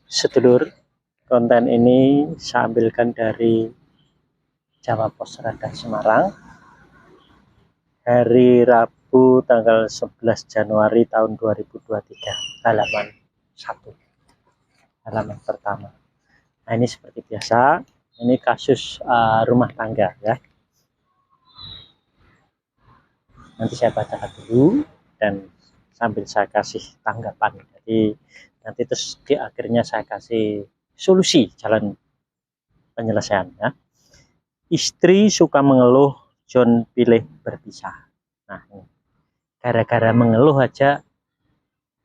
Sedulur, konten ini saya ambilkan dari Jawa Pos Radar Semarang, hari Rabu tanggal 11 Januari tahun 2023, halaman 1, halaman pertama. Nah, ini seperti biasa, ini kasus rumah tangga ya. Nanti saya bacakan dulu dan sambil saya kasih tanggapan. Jadi nanti terus di akhirnya saya kasih solusi jalan penyelesaiannya. Istri suka mengeluh, John pilih berpisah. Nah, gara-gara mengeluh aja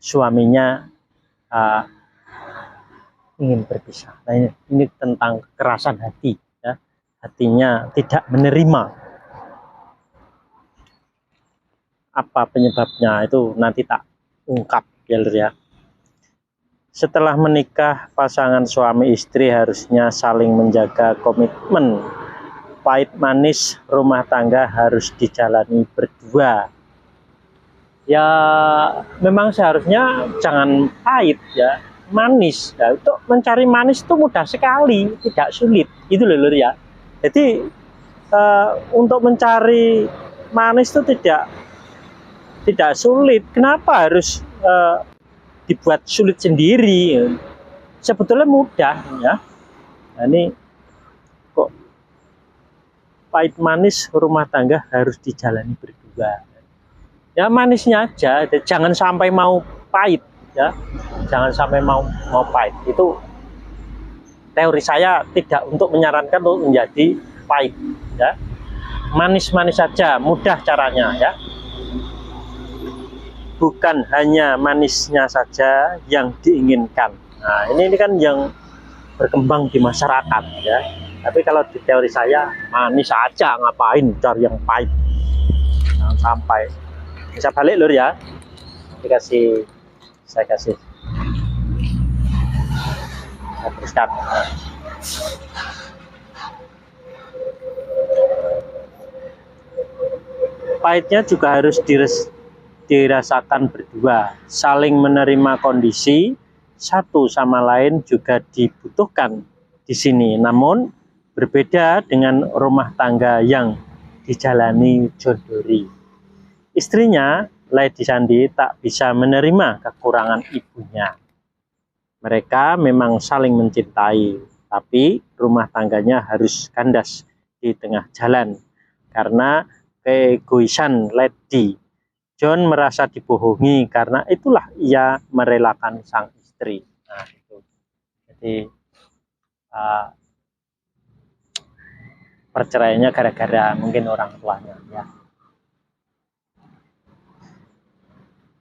suaminya ingin berpisah. Nah, ini tentang kekerasan hati ya. Hatinya tidak menerima. Apa penyebabnya itu nanti tak ungkap ya. Setelah menikah, pasangan suami istri harusnya saling menjaga komitmen. Pahit manis rumah tangga harus dijalani berdua. Ya memang seharusnya jangan pahit ya, manis ya. Untuk mencari manis itu mudah sekali, tidak sulit itu loh ya. Jadi untuk mencari manis itu tidak sulit. Kenapa harus dibuat sulit sendiri? Sebetulnya mudah ya. Nah, ini kok pahit manis rumah tangga harus dijalani berdua. Ya manisnya aja, jangan sampai mau pahit ya. Jangan sampai mau pahit. Itu teori saya tidak untuk menyarankan untuk menjadi pahit ya. Manis-manis saja, mudah caranya ya. Bukan hanya manisnya saja yang diinginkan. Nah, ini kan yang berkembang di masyarakat ya. Tapi kalau di teori saya manis saja, ngapain cari yang pahit? Jangan sampai. Bisa balik lur ya. Saya kasih. Saya teruskan. Pahitnya juga harus dirasakan berdua, saling menerima kondisi satu sama lain juga dibutuhkan di sini. Namun berbeda dengan rumah tangga yang dijalani John Dory. Istrinya Lady Sandi tak bisa menerima kekurangan ibunya. Mereka memang saling mencintai, tapi rumah tangganya harus kandas di tengah jalan karena keegoisan Lady. John merasa dibohongi karena itulah ia merelakan sang istri. Nah, itu. Jadi perceraiannya gara-gara mungkin orang tuanya ya.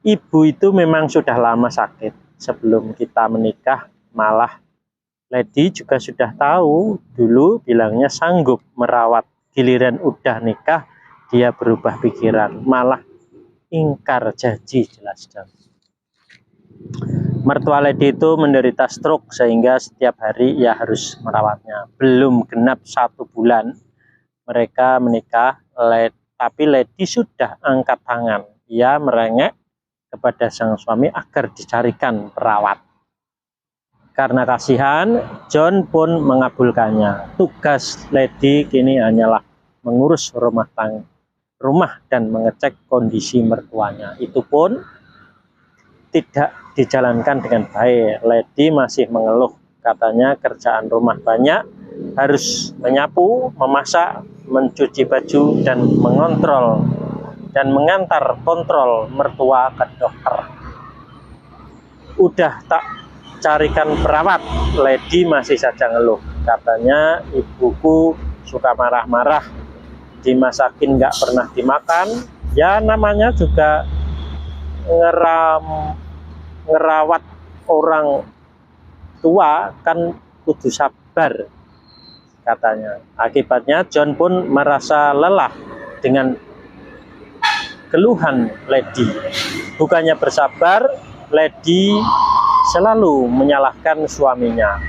Ibu itu memang sudah lama sakit sebelum kita menikah, malah Lady juga sudah tahu dulu bilangnya sanggup merawat, giliran udah nikah dia berubah pikiran, malah ingkar janji jelas-jelas. Mertua Lady itu menderita stroke sehingga setiap hari ia harus merawatnya. Belum genap 1 bulan mereka menikah, tapi Lady sudah angkat tangan. Ia merengek kepada sang suami agar dicarikan perawat. Karena kasihan, John pun mengabulkannya. Tugas Lady kini hanyalah mengurus rumah dan mengecek kondisi mertuanya. Itu pun tidak dijalankan dengan baik. Lady masih mengeluh, katanya kerjaan rumah banyak, harus menyapu, memasak, mencuci baju, dan mengontrol dan mengantar kontrol mertua ke dokter. Udah tak carikan perawat, Lady masih saja ngeluh. Katanya ibuku suka marah-marah, dimasakin nggak pernah dimakan. Ya namanya juga ngerawat orang tua kan kudu sabar katanya. Akibatnya John pun merasa lelah dengan keluhan Lady. Bukannya bersabar, Lady selalu menyalahkan suaminya.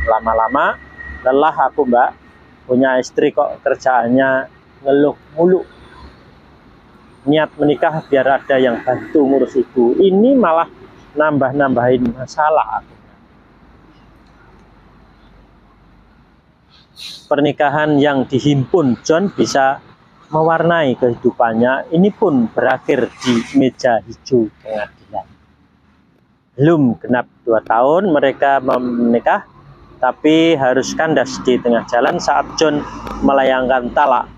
Lama-lama lelah aku mbak, punya istri kok kerjaannya ngeluh mulu. Niat menikah biar ada yang bantu ngurus ibu, ini malah nambah-nambahin masalah. pernikahan yang dihimpun John bisa mewarnai kehidupannya. Ini pun berakhir di meja hijau pengadilan. Belum genap 2 tahun mereka menikah, tapi harus kandas di tengah jalan saat John melayangkan talak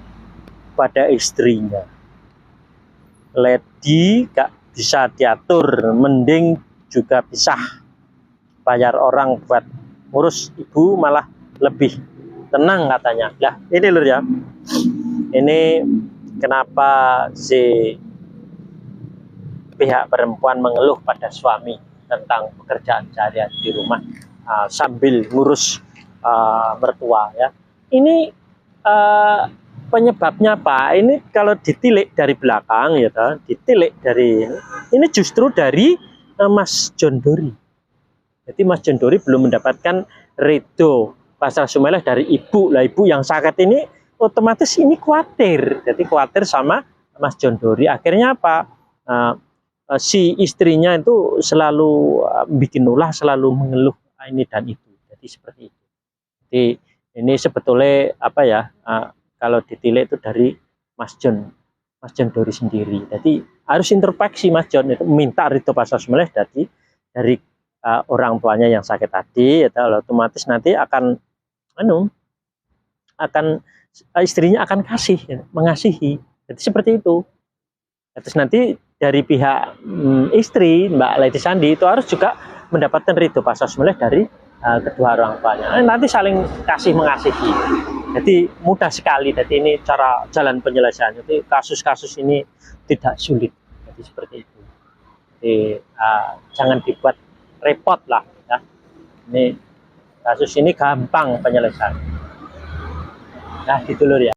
pada istrinya. Lady gak bisa diatur, mending juga pisah. Bayar orang buat ngurus ibu malah lebih tenang katanya. Lah ini lur ya, ini kenapa si pihak perempuan mengeluh pada suami tentang pekerjaan sehari-hari di rumah sambil ngurus mertua ya. Ini penyebabnya apa? Ini kalau ditilik dari belakang ya, ditilik dari ini justru dari Mas John Dory. Jadi Mas John Dory belum mendapatkan ridho pasrah sumeleh dari ibu. Lah ibu yang sakit ini otomatis ini khawatir. Jadi khawatir sama Mas John Dory. Akhirnya apa? Si istrinya itu selalu bikin ulah, selalu mengeluh ini dan itu. Jadi seperti itu. Jadi ini sebetulnya apa ya? Kalau ditilik itu dari Mas John Dory sendiri. Jadi harus introspeksi Mas John itu minta ridho pasrah sumeleh dari orang tuanya yang sakit tadi, ya, otomatis nanti akan istrinya akan kasih, ya, mengasihi. Jadi seperti itu. Terus nanti dari pihak istri Mbak Lety Sandi itu harus juga mendapatkan ridho pasrah sumeleh dari kedua orang tuanya. Nanti saling kasih mengasihi. Jadi mudah sekali. Jadi ini cara jalan penyelesaian. Jadi kasus-kasus ini tidak sulit. Jadi seperti itu. Jadi jangan dibuat repot lah ya. Ini kasus ini gampang penyelesaian. Nah gitu lur ya.